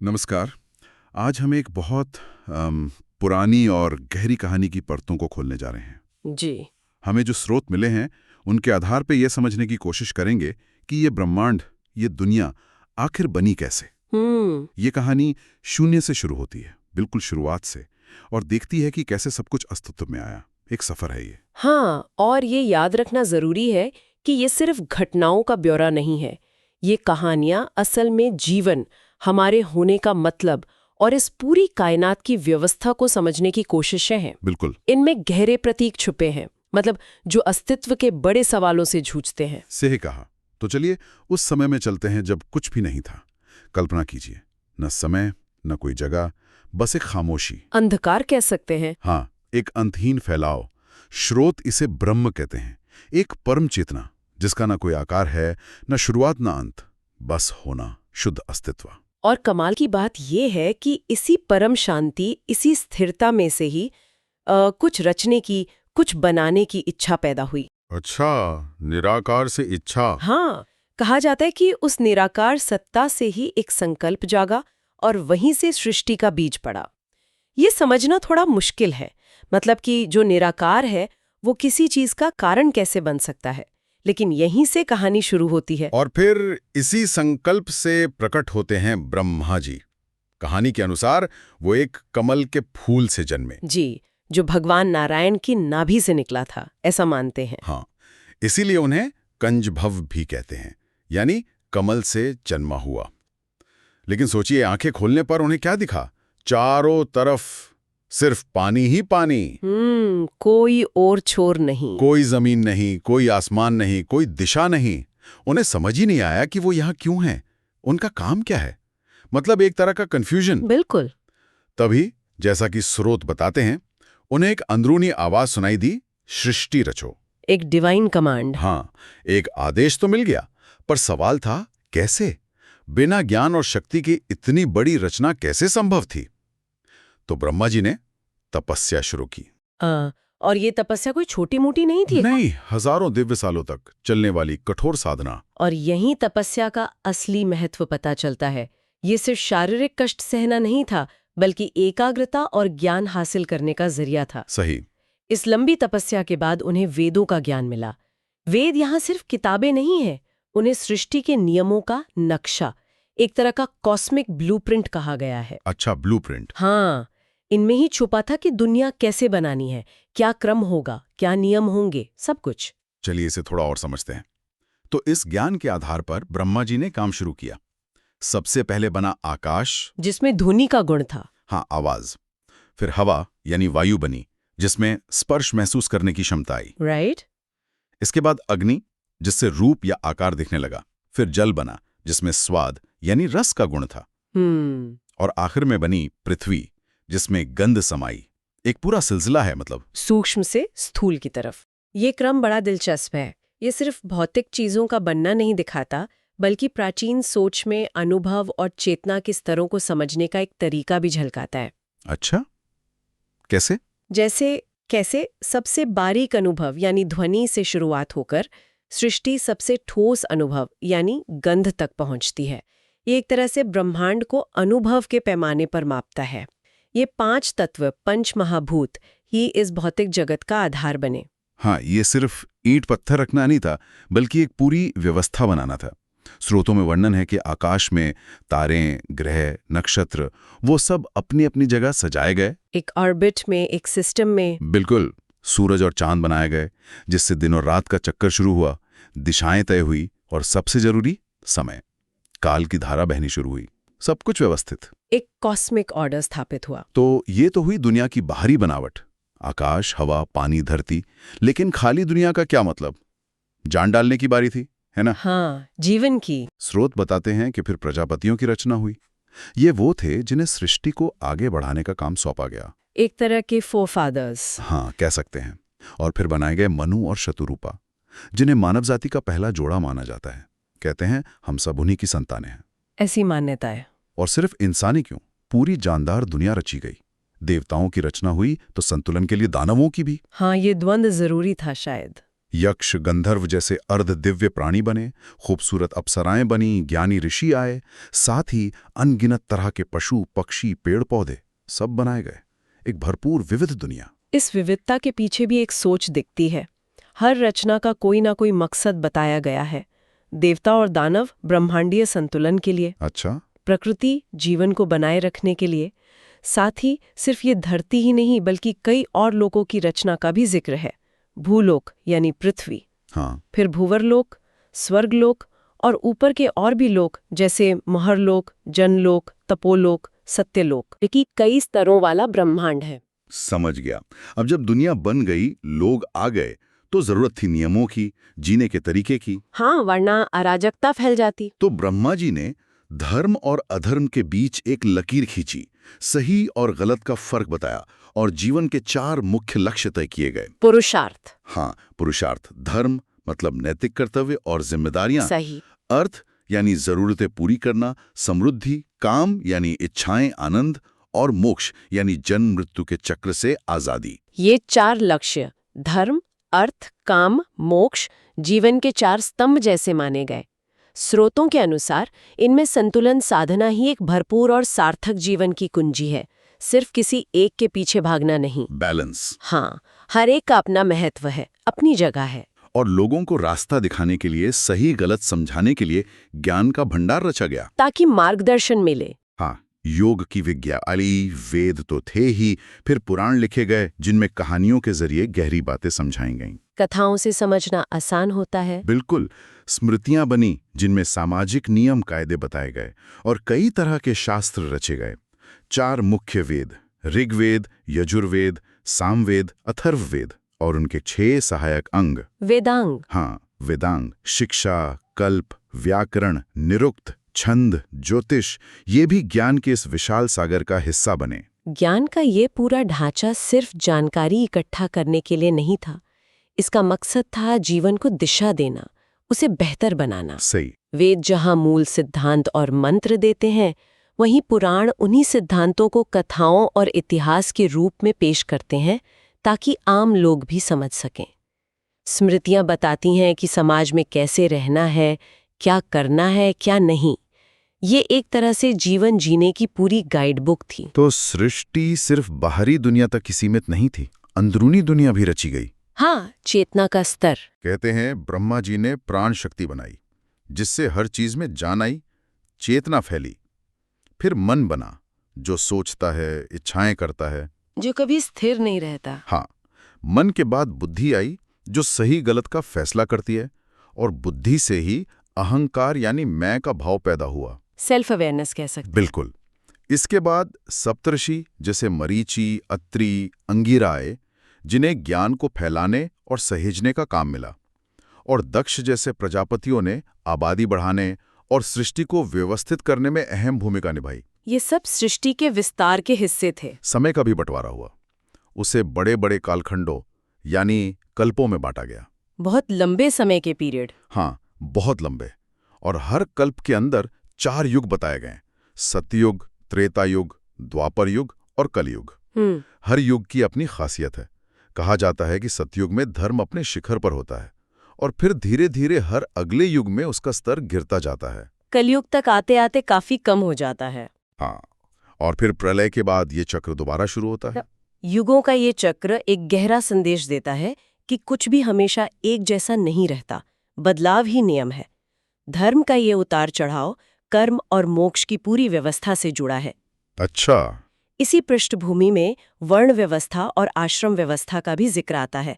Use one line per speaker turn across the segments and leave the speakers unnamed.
नमस्कार। आज हम एक बहुत पुरानी और गहरी कहानी की परतों को खोलने जा रहे हैं।
जी।
हमें जो स्रोत मिले हैं उनके आधार पे ये समझने की कोशिश करेंगे कि ये ब्रह्मांड, ये दुनिया आखिर बनी कैसे। ये कहानी शून्य से शुरू होती है, बिल्कुल शुरुआत से, और देखती है कि कैसे सब कुछ अस्तित्व में आया। एक सफर है ये।
हाँ, और ये याद रखना जरूरी है कि ये सिर्फ घटनाओं का ब्यौरा नहीं है। ये कहानियां असल में जीवन, हमारे होने का मतलब और इस पूरी कायनात की व्यवस्था को समझने की कोशिशें हैं।
बिल्कुल।
इनमें गहरे प्रतीक छुपे हैं, मतलब जो अस्तित्व के बड़े सवालों से जूझते हैं।
सही कहा। तो चलिए उस समय में चलते हैं जब कुछ भी नहीं था। कल्पना कीजिए, न समय, न कोई जगह, बस एक खामोशी।
अंधकार कह सकते हैं।
हाँ, एक अंतहीन फैलाव। स्रोत इसे ब्रह्म कहते हैं। एक परम चेतना जिसका ना कोई आकार है, न शुरुआत न अंत, बस होना, शुद्ध अस्तित्व।
और कमाल की बात यह है कि इसी परम शांति, इसी स्थिरता में से ही कुछ रचने की, कुछ बनाने की इच्छा पैदा हुई।
अच्छा, निराकार से इच्छा।
हाँ, कहा जाता है कि उस निराकार सत्ता से ही एक संकल्प जागा और वहीं से सृष्टि का बीज पड़ा। ये समझना थोड़ा मुश्किल है, मतलब कि जो निराकार है वो किसी चीज का कारण कैसे बन सकता है, लेकिन यहीं से कहानी शुरू होती है।
और फिर इसी संकल्प से प्रकट होते हैं ब्रह्मा जी। कहानी के अनुसार वो एक कमल के फूल से जन्मे।
जी, जो भगवान नारायण की नाभि से निकला था, ऐसा मानते हैं।
हाँ, इसीलिए उन्हें कंजभव भी कहते हैं, यानी कमल से जन्मा हुआ। लेकिन सोचिए, आंखें खोलने पर उन्हें क्या दिखा? चारों तरफ सिर्फ पानी ही पानी।
कोई और छोर नहीं।
कोई जमीन नहीं, कोई आसमान नहीं, कोई दिशा नहीं। उन्हें समझ ही नहीं आया कि वो यहाँ क्यों हैं, उनका काम क्या है। मतलब एक तरह का कंफ्यूजन।
बिल्कुल।
तभी, जैसा कि स्रोत बताते हैं, उन्हें एक अंदरूनी आवाज सुनाई दी, सृष्टि रचो।
एक डिवाइन कमांड।
हाँ, एक आदेश तो मिल गया, पर सवाल था कैसे? बिना ज्ञान और शक्ति की इतनी बड़ी रचना कैसे संभव थी? तो ब्रह्मा जी ने तपस्या शुरू की।
और ये तपस्या कोई छोटी मोटी नहीं थी।
नहीं, हजारों दिव्य सालों तक चलने वाली कठोर साधना।
और यहीं तपस्या का असली महत्व पता चलता है। ये सिर्फ शारीरिक कष्ट सहना नहीं था, बल्कि एकाग्रता और ज्ञान हासिल करने का जरिया था।
सही।
इस लंबी तपस्या के बाद उन्हें वेदों का ज्ञान मिला। वेद यहाँ सिर्फ किताबें नहीं है, उन्हें सृष्टि के नियमों का नक्शा, एक तरह का कॉस्मिक ब्लूप्रिंट कहा गया है।
अच्छा, ब्लूप्रिंट।
हाँ, इनमें ही छुपा था कि दुनिया कैसे बनानी है, क्या क्रम होगा, क्या नियम होंगे, सब कुछ।
चलिए इसे थोड़ा और समझते हैं। तो इस ज्ञान के आधार पर ब्रह्मा जी ने काम शुरू किया। सबसे पहले बना आकाश,
जिसमें ध्वनि का गुण था।
हाँ, आवाज। फिर हवा यानी वायु बनी, जिसमें स्पर्श महसूस करने की क्षमता आई।
राइट।
इसके बाद अग्नि, जिससे रूप या आकार दिखने लगा। फिर जल बना, जिसमें स्वाद यानी रस का गुण था। और आखिर में बनी पृथ्वी, जिसमें गंध समाई। एक पूरा सिलसिला है, मतलब
सूक्ष्म से स्थूल की तरफ। ये क्रम बड़ा दिलचस्प है। ये सिर्फ भौतिक चीजों का बनना नहीं दिखाता, बल्कि प्राचीन सोच में अनुभव और चेतना के स्तरों को समझने का एक तरीका भी झलकाता है।
अच्छा, कैसे?
कैसे सबसे बारीक अनुभव यानी ध्वनि से शुरुआत होकर सृष्टि सबसे ठोस अनुभव यानी गंध तक पहुंचती है। ये एक तरह से ब्रह्मांड को अनुभव के पैमाने पर मापता है। ये 5 तत्व, पंच महाभूत ही इस भौतिक जगत का आधार बने।
हाँ, ये सिर्फ ईंट पत्थर रखना नहीं था, बल्कि एक पूरी व्यवस्था बनाना था। स्रोतों में वर्णन है कि आकाश में तारे, ग्रह, नक्षत्र, वो सब अपनी अपनी जगह सजाए गए।
एक ऑर्बिट में, एक सिस्टम में।
बिल्कुल। सूरज और चांद बनाए गए, जिससे दिन और रात का चक्कर शुरू हुआ, दिशाएं तय हुई, और सबसे जरूरी समय, काल की धारा बहनी शुरू हुई। सब कुछ व्यवस्थित।
एक कॉस्मिक ऑर्डर स्थापित हुआ।
तो ये तो हुई दुनिया की बाहरी बनावट, आकाश, हवा, पानी, धरती। लेकिन खाली दुनिया का क्या मतलब? जान डालने की बारी थी, है ना?
हाँ, जीवन की।
स्रोत बताते हैं कि फिर प्रजापतियों की रचना हुई। ये वो थे जिन्हें सृष्टि को आगे बढ़ाने का काम सौंपा गया।
एक तरह के फोरफादर्स।
हाँ, कह सकते हैं। और फिर बनाए गए मनु और शतरूपा, जिन्हें मानव जाति का पहला जोड़ा माना जाता है। कहते हैं हम सब उन्हीं की संतानें हैं।
ऐसी मान्यता है।
और सिर्फ इंसानी क्यों, पूरी जानदार दुनिया रची गई। देवताओं की रचना हुई तो संतुलन के लिए दानवों की भी।
हाँ, ये द्वंद्व जरूरी था शायद।
यक्ष गंधर्व जैसे अर्ध दिव्य प्राणी बने, खूबसूरत अप्सराएं बनी, ज्ञानी ऋषि आए, साथ ही अनगिनत तरह के पशु पक्षी पेड़ पौधे सब बनाए गए। एक भरपूर विविध दुनिया।
इस विविधता के पीछे भी एक सोच दिखती है। हर रचना का कोई ना कोई मकसद बताया गया है। देवता और दानव ब्रह्मांडीय संतुलन के लिए,
अच्छा,
प्रकृति जीवन को बनाए रखने के लिए, साथ ही सिर्फ ये धरती ही नहीं बल्कि कई और लोकों की रचना का भी जिक्र है। भूलोक यानी पृथ्वी,
हाँ,
फिर भूवरलोक, स्वर्गलोक और ऊपर के और भी लोक जैसे महरलोक, जनलोक, तपोलोक, सत्यलोक, ये कई स्तरों वाला ब्रह्मांड है।
समझ गया। अब जब दुनिया बन गई, लोग आ गए, तो जरूरत थी नियमों की, जीने के तरीके की।
हाँ, वरना अराजकता फैल जाती।
तो ब्रह्मा जी ने धर्म और अधर्म के बीच एक लकीर खींची, सही और गलत का फर्क बताया और जीवन के 4 मुख्य लक्ष्य तय किए गए।
पुरुषार्थ,
हाँ, पुरुषार्थ, धर्म मतलब नैतिक कर्तव्य और जिम्मेदारियां,
सही,
अर्थ यानी जरूरतें पूरी करना, समृद्धि, काम यानी इच्छाएं, आनंद, और मोक्ष यानी जन्म मृत्यु के चक्र से आजादी।
ये 4 लक्ष्य धर्म, अर्थ, काम, मोक्ष जीवन के 4 स्तंभ जैसे माने गए। स्रोतों के अनुसार इनमें संतुलन साधना ही एक भरपूर और सार्थक जीवन की कुंजी है, सिर्फ किसी एक के पीछे भागना नहीं।
बैलेंस।
हाँ, हर एक का अपना महत्व है, अपनी जगह है।
और लोगों को रास्ता दिखाने के लिए, सही गलत समझाने के लिए ज्ञान का भंडार रचा गया,
ताकि मार्गदर्शन मिले।
हाँ, योग की विज्ञाली, वेद तो थे ही, फिर पुराण लिखे गए जिनमें कहानियों के जरिए गहरी बातें समझाई गईं।
कथाओं से समझना आसान होता है।
बिल्कुल। स्मृतियां बनी जिनमें सामाजिक नियम कायदे बताए गए और कई तरह के शास्त्र रचे गए। 4 मुख्य वेद, ऋग्वेद, यजुर्वेद, सामवेद, अथर्ववेद और उनके 6 सहायक अंग,
वेदांग।
हाँ, वेदांग, शिक्षा, कल्प, व्याकरण, निरुक्त, छंद, ज्योतिष, ये भी ज्ञान के इस विशाल सागर का हिस्सा बने।
ज्ञान का ये पूरा ढांचा सिर्फ जानकारी इकट्ठा करने के लिए नहीं था, इसका मकसद था जीवन को दिशा देना, उसे बेहतर बनाना।
सही।
वेद जहां मूल सिद्धांत और मंत्र देते हैं, वहीं पुराण उन्हीं सिद्धांतों को कथाओं और इतिहास के रूप में पेश करते हैं ताकि आम लोग भी समझ सकें। स्मृतियां बताती हैं कि समाज में कैसे रहना है, क्या करना है, क्या नहीं। ये एक तरह से जीवन जीने की पूरी गाइड बुक थी।
तो सृष्टि सिर्फ बाहरी दुनिया तक ही सीमित नहीं थी, अंदरूनी दुनिया भी रची गई।
हाँ, चेतना का स्तर।
कहते हैं ब्रह्मा जी ने प्राण शक्ति बनाई, जिससे हर चीज में जान आई, चेतना फैली। फिर मन बना, जो सोचता है, इच्छाएं करता है,
जो कभी स्थिर नहीं रहता।
हाँ, मन के बाद बुद्धि आई, जो सही गलत का फैसला करती है, और बुद्धि से ही अहंकार यानी मैं का भाव पैदा हुआ।
सेल्फ अवेयरनेस कह सकते।
बिल्कुल। इसके बाद सप्तर्षि जैसे मरीचि, अत्रि, अंगिरा आए, जिन्हें ज्ञान को फैलाने और सहेजने का काम मिला, और दक्ष जैसे प्रजापतियों ने आबादी बढ़ाने और सृष्टि को व्यवस्थित करने में अहम भूमिका निभाई।
ये सब सृष्टि के विस्तार के हिस्से थे।
समय का भी बंटवारा हुआ, उसे बड़े बड़े कालखंडों यानी कल्पों में बांटा गया।
बहुत लंबे समय के पीरियड।
हाँ, बहुत लंबे। और हर कल्प के अंदर 4 युग बताए गए, सतयुग, त्रेता युग, द्वापर युग और कलयुग। हर युग की अपनी खासियत है। कहा जाता है कि सतयुग में धर्म अपने शिखर पर होता है और फिर धीरे धीरे हर अगले युग में उसका स्तर गिरता जाता है।
कलयुग तक आते आते काफी कम हो जाता है।
हाँ, और फिर प्रलय के बाद ये चक्र दोबारा शुरू होता है।
युगों का ये चक्र एक गहरा संदेश देता है कि कुछ भी हमेशा एक जैसा नहीं रहता, बदलाव ही नियम है। धर्म का ये उतार चढ़ाव कर्म और मोक्ष की पूरी व्यवस्था से जुड़ा है।
अच्छा।
इसी पृष्ठभूमि में वर्ण व्यवस्था और आश्रम व्यवस्था का भी जिक्र आता है।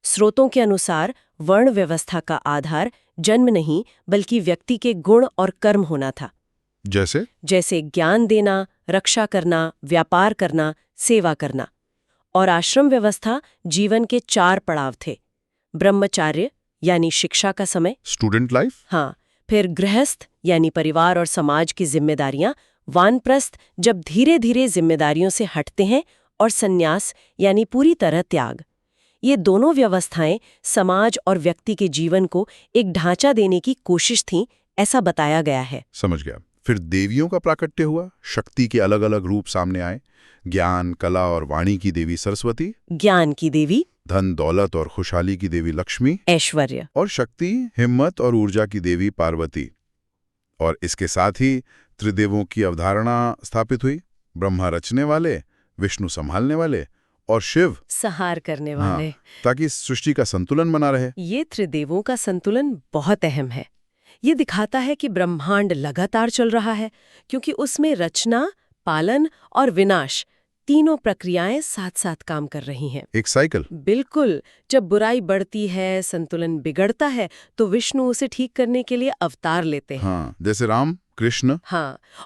स्रोतों के अनुसार वर्ण व्यवस्था का आधार जन्म नहीं बल्कि व्यक्ति के गुण और कर्म होना था। जैसे ज्ञान देना, रक्षा करना, व्यापार करना, सेवा करना। और आश्रम व्यवस्था जीवन के 4 पड़ाव थे। ब्रह्मचार्य यानी शिक्षा का समय,
स्टूडेंट लाइफ।
हाँ, फिर गृहस्थ यानी परिवार और समाज की जिम्मेदारियां, वानप्रस्थ जब धीरे धीरे जिम्मेदारियों से हटते हैं, और संन्यास यानी पूरी तरह त्याग। ये दोनों व्यवस्थाएं समाज और व्यक्ति के जीवन को एक ढांचा देने की कोशिश थीं, ऐसा बताया गया है।
समझ गया। फिर देवियों का प्राकट्य हुआ, शक्ति के अलग अलग रूप सामने आए। ज्ञान, कला और वाणी की देवी सरस्वती,
ज्ञान की देवी,
धन दौलत और खुशहाली की देवी लक्ष्मी,
ऐश्वर्य,
और शक्ति, हिम्मत और ऊर्जा की देवी पार्वती। और इसके साथ ही त्रिदेवों की अवधारणा स्थापित हुई, ब्रह्मा रचने वाले, विष्णु संभालने वाले और शिव
संहार करने वाले।
ताकि सृष्टि का संतुलन बना रहे।
ये त्रिदेवों का संतुलन बहुत अहम है। ये दिखाता है कि ब्रह्मांड लगातार चल रहा है, क्योंकि उसमें रचना, पालन और विनाश तीनों प्रक्रियाएं साथ साथ काम कर रही हैं।
एक साइकिल।
बिल्कुल। जब बुराई बढ़ती है, संतुलन बिगड़ता है, तो विष्णु उसे ठीक करने के लिए अवतार लेते हैं।
जैसे राम, कृष्ण।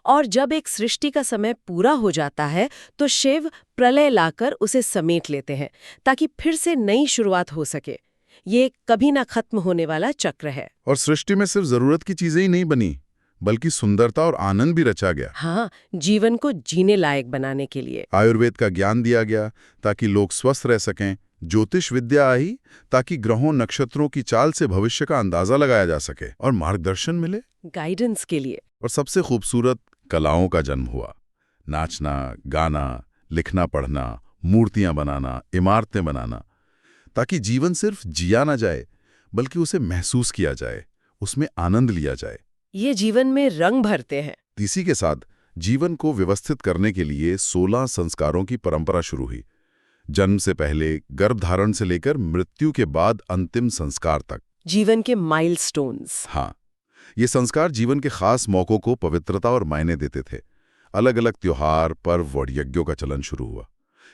और जब एक सृष्टि का समय पूरा हो जाता है, तो शिव प्रलय लाकर उसे समेट लेते हैं, ताकि फिर से नई शुरुआत हो सके। ये कभी ना खत्म होने वाला चक्र है।
और सृष्टि में सिर्फ जरूरत की चीजें ही नहीं बनी, बल्कि सुंदरता और आनंद भी रचा गया।
जीवन को जीने लायक बनाने के लिए
आयुर्वेद का ज्ञान दिया गया ताकि लोग स्वस्थ रह सकें। ज्योतिष विद्या आई ताकि ग्रहों, नक्षत्रों की चाल से भविष्य का अंदाजा लगाया जा सके और मार्गदर्शन मिले,
गाइडेंस के लिए।
और सबसे खूबसूरत, कलाओं का जन्म हुआ। नाचना, गाना, लिखना पढ़ना, मूर्तियां बनाना, इमारतें बनाना, ताकि जीवन सिर्फ जिया ना जाए, बल्कि उसे महसूस किया जाए, उसमें आनंद लिया जाए।
ये जीवन में रंग भरते हैं।
इसी के साथ जीवन को व्यवस्थित करने के लिए 16 संस्कारों की परंपरा शुरू हुई। जन्म से पहले, गर्भधारण से लेकर मृत्यु के बाद अंतिम संस्कार तक।
जीवन के माइलस्टोन्स।
ये संस्कार जीवन के खास मौकों को पवित्रता और मायने देते थे। अलग अलग त्योहार, पर्व और यज्ञों का चलन शुरू हुआ।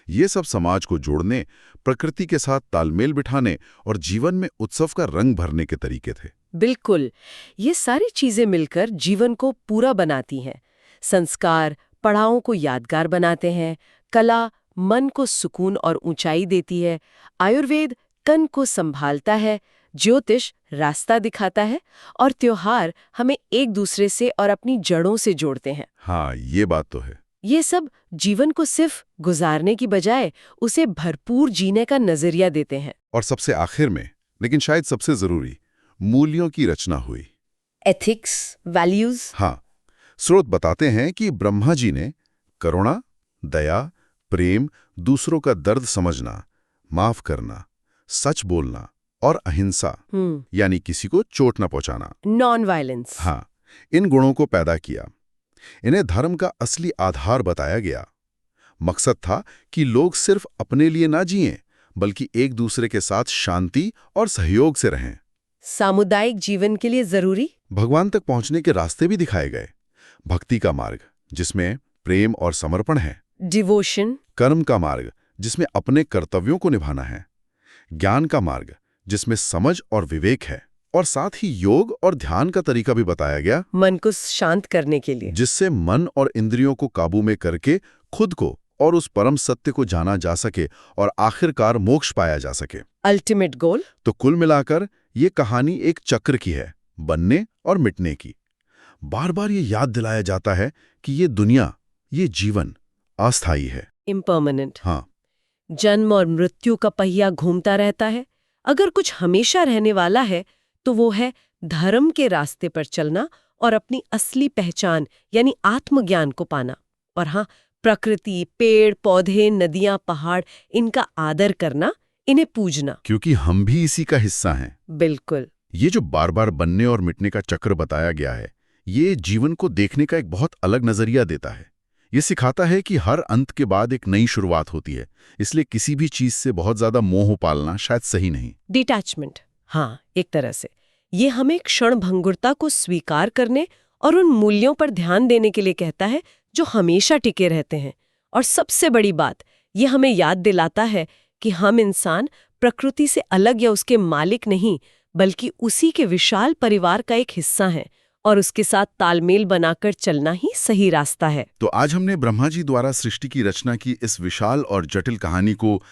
ये सब समाज को जोड़ने, प्रकृति के साथ तालमेल बिठाने और जीवन में उत्सव का रंग भरने के तरीके थे।
बिल्कुल। ये सारी चीजें मिलकर जीवन को पूरा बनाती हैं। संस्कार पड़ावों को यादगार बनाते हैं, कला मन को सुकून और ऊंचाई देती है, आयुर्वेद तन को संभालता है, ज्योतिष रास्ता दिखाता है, और त्योहार हमें एक दूसरे से और अपनी जड़ों से जोड़ते हैं।
ये बात तो है।
ये सब जीवन को सिर्फ गुजारने की बजाय उसे भरपूर जीने का नजरिया देते हैं।
और सबसे आखिर में, लेकिन शायद सबसे जरूरी, मूल्यों की रचना हुई।
Ethics, values.
स्रोत बताते हैं कि ब्रह्मा जी ने करुणा, दया, प्रेम, दूसरों का दर्द समझना, माफ करना, सच बोलना और अहिंसा, यानी किसी को चोट न पहुंचाना,
नॉन वायलेंस,
इन गुणों को पैदा किया। इन्हें धर्म का असली आधार बताया गया। मकसद था कि लोग सिर्फ अपने लिए ना जिएं, बल्कि एक दूसरे के साथ शांति और सहयोग से रहें।
सामुदायिक जीवन के लिए जरूरी
भगवान तक पहुंचने के रास्ते भी दिखाए गए। भक्ति का मार्ग, जिसमें प्रेम और समर्पण है।
डिवोशन।
कर्म का मार्ग, जिसमें अपने कर्तव्यों को निभाना है। ज्ञान का मार्ग, जिसमें समझ और विवेक है। और साथ ही योग और ध्यान का तरीका भी बताया गया,
मन को शांत करने के लिए,
जिससे मन और इंद्रियों को काबू में करके खुद को और उस परम सत्य को जाना जा सके और आखिरकार मोक्ष पाया जा सके।
Ultimate goal.
तो कुल मिलाकर ये कहानी एक चक्र की है, बनने और मिटने की। बार बार ये याद दिलाया जाता है कि ये दुनिया, ये जीवन अस्थायी है,
इम्परमानेंट। जन्म और मृत्यु का पहिया घूमता रहता है। अगर कुछ हमेशा रहने वाला है तो वो है धर्म के रास्ते पर चलना और अपनी असली पहचान यानी आत्मज्ञान को पाना। और प्रकृति, पेड़ पौधे, नदियां, पहाड़, इनका आदर करना, इन्हें पूजना,
क्योंकि हम भी इसी का हिस्सा हैं।
बिल्कुल।
ये जो बार बार बनने और मिटने का चक्र बताया गया है, ये जीवन को देखने का एक बहुत अलग नजरिया देता है। ये सिखाता है कि हर अंत के बाद एक नई शुरुआत होती है, इसलिए किसी भी चीज से बहुत ज्यादा मोह पालना शायद सही नहीं।
डिटैचमेंट, एक तरह से ये हमें क्षणभंगुरता को स्वीकार करने और उन मूल्यों पर ध्यान देने के लिए कहता है जो हमेशा टिके रहते हैं। और सबसे बड़ी बात, ये हमें याद दिलाता है कि हम इंसान प्रकृति से अलग या उसके मालिक नहीं, बल्कि उसी के विशाल परिवार का एक हिस्सा हैं और उसके साथ तालमेल बनाकर चलना ही सही रास्ता है।
तो आज हमने ब्रह्मा जी द्वारा सृष्टि की रचना की इस विशाल और जटिल कहानी को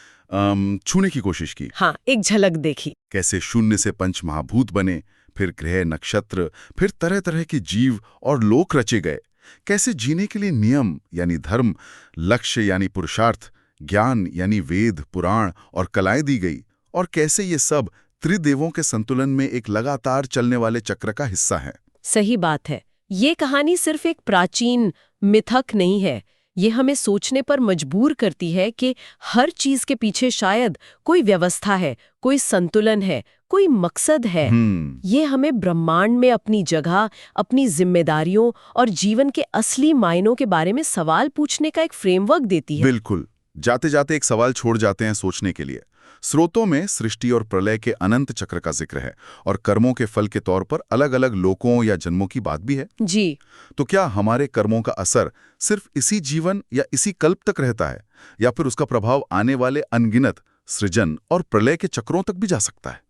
छूने की कोशिश की।
एक झलक देखी।
कैसे शून्य से पंच महाभूत बने, फिर ग्रह, नक्षत्र, फिर तरह तरह के जीव और लोक रचे गए। कैसे जीने के लिए नियम यानी धर्म, लक्ष्य यानी पुरुषार्थ, ज्ञान यानी वेद, पुराण और कलाएं दी गई। और कैसे ये सब त्रिदेवों के संतुलन में एक लगातार चलने वाले चक्र का हिस्सा है।
सही बात है। ये कहानी सिर्फ एक प्राचीन मिथक नहीं है, ये हमें सोचने पर मजबूर करती है कि हर चीज के पीछे शायद कोई व्यवस्था है, कोई संतुलन है, कोई मकसद है। ये हमें ब्रह्मांड में अपनी जगह, अपनी जिम्मेदारियों और जीवन के असली मायनों के बारे में सवाल पूछने का एक फ्रेमवर्क देती है।
बिल्कुल। जाते जाते एक सवाल छोड़ जाते हैं सोचने के लिए। स्रोतों में सृष्टि और प्रलय के अनंत चक्र का जिक्र है और कर्मों के फल के तौर पर अलग-अलग लोकों या जन्मों की बात भी है।
जी।
तो क्या हमारे कर्मों का असर सिर्फ इसी जीवन या इसी कल्प तक रहता है, या फिर उसका प्रभाव आने वाले अनगिनत सृजन और प्रलय के चक्रों तक भी जा सकता है?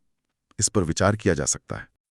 इस पर विचार किया जा सकता है।